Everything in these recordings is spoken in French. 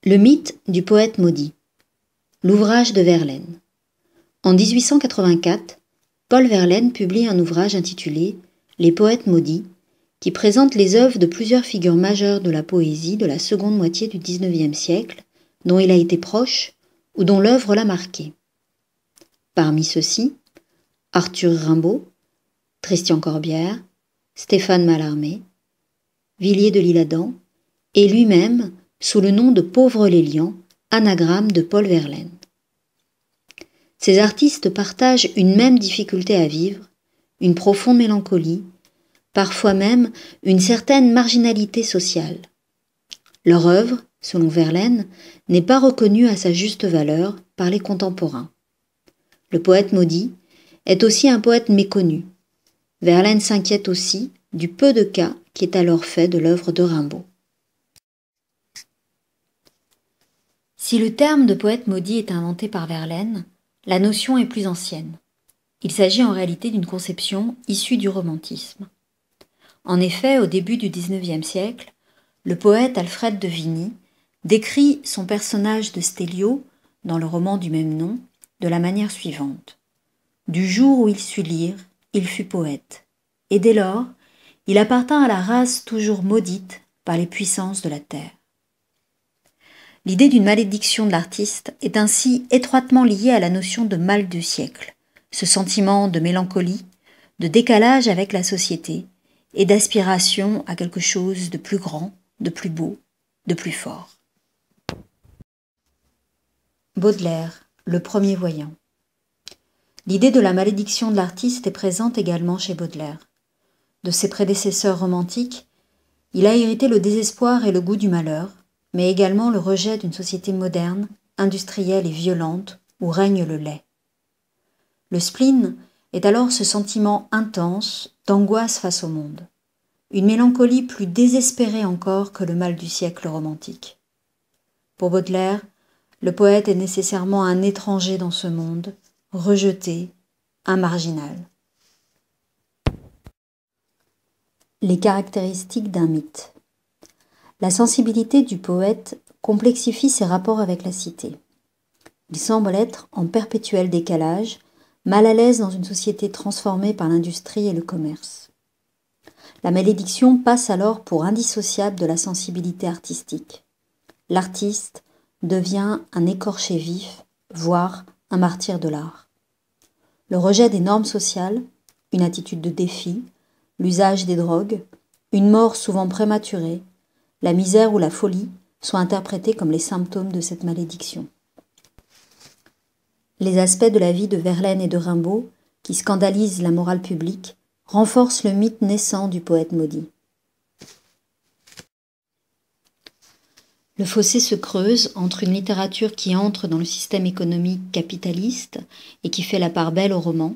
Le mythe du poète maudit. L'ouvrage de Verlaine. En 1884, Paul Verlaine publie un ouvrage intitulé « Les poètes maudits » qui présente les œuvres de plusieurs figures majeures de la poésie de la seconde moitié du XIXe siècle, dont il a été proche ou dont l'œuvre l'a marqué. Parmi ceux-ci, Arthur Rimbaud, Christian Corbière, Stéphane Mallarmé, Villiers de l'Isle-Adam et lui-même sous le nom de Pauvre Lélian, anagramme de Paul Verlaine. Ces artistes partagent une même difficulté à vivre, une profonde mélancolie, parfois même une certaine marginalité sociale. Leur œuvre, selon Verlaine, n'est pas reconnue à sa juste valeur par les contemporains. Le poète maudit est aussi un poète méconnu. Verlaine s'inquiète aussi du peu de cas qui est alors fait de l'œuvre de Rimbaud. Si le terme de poète maudit est inventé par Verlaine, la notion est plus ancienne. Il s'agit en réalité d'une conception issue du romantisme. En effet, au début du XIXe siècle, le poète Alfred de Vigny décrit son personnage de Stélio, dans le roman du même nom, de la manière suivante. Du jour où il sut lire, il fut poète, et dès lors, il appartint à la race toujours maudite par les puissances de la terre. L'idée d'une malédiction de l'artiste est ainsi étroitement liée à la notion de mal du siècle, ce sentiment de mélancolie, de décalage avec la société et d'aspiration à quelque chose de plus grand, de plus beau, de plus fort. Baudelaire, le premier voyant. L'idée de la malédiction de l'artiste est présente également chez Baudelaire. De ses prédécesseurs romantiques, il a hérité le désespoir et le goût du malheur, mais également le rejet d'une société moderne, industrielle et violente, où règne le lait. Le spleen est alors ce sentiment intense d'angoisse face au monde, une mélancolie plus désespérée encore que le mal du siècle romantique. Pour Baudelaire, le poète est nécessairement un étranger dans ce monde, rejeté, un marginal. Les caractéristiques d'un mythe. La sensibilité du poète complexifie ses rapports avec la cité. Il semble être en perpétuel décalage, mal à l'aise dans une société transformée par l'industrie et le commerce. La malédiction passe alors pour indissociable de la sensibilité artistique. L'artiste devient un écorché vif, voire un martyr de l'art. Le rejet des normes sociales, une attitude de défi, l'usage des drogues, une mort souvent prématurée, la misère ou la folie sont interprétés comme les symptômes de cette malédiction. Les aspects de la vie de Verlaine et de Rimbaud, qui scandalisent la morale publique, renforcent le mythe naissant du poète maudit. Le fossé se creuse entre une littérature qui entre dans le système économique capitaliste et qui fait la part belle au roman,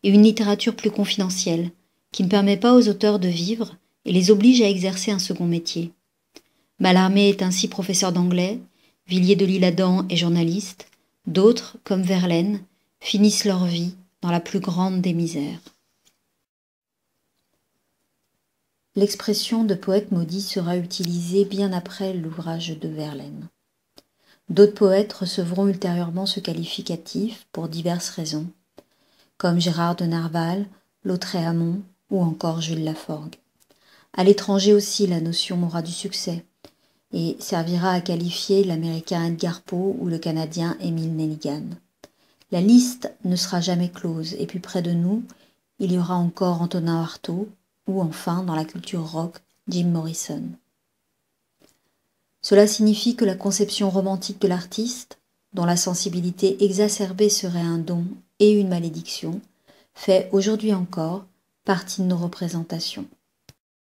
et une littérature plus confidentielle, qui ne permet pas aux auteurs de vivre et les oblige à exercer un second métier. Mallarmé est ainsi professeur d'anglais, Villiers de l'Isle-Adam est journaliste, d'autres, comme Verlaine, finissent leur vie dans la plus grande des misères. L'expression de poète maudit sera utilisée bien après l'ouvrage de Verlaine. D'autres poètes recevront ultérieurement ce qualificatif pour diverses raisons, comme Gérard de Nerval, Lautréamont ou encore Jules Laforgue. À l'étranger aussi, la notion aura du succès et servira à qualifier l'Américain Edgar Poe ou le Canadien Emile Nelligan. La liste ne sera jamais close, et puis près de nous, il y aura encore Antonin Artaud, ou enfin, dans la culture rock, Jim Morrison. Cela signifie que la conception romantique de l'artiste, dont la sensibilité exacerbée serait un don et une malédiction, fait aujourd'hui encore partie de nos représentations.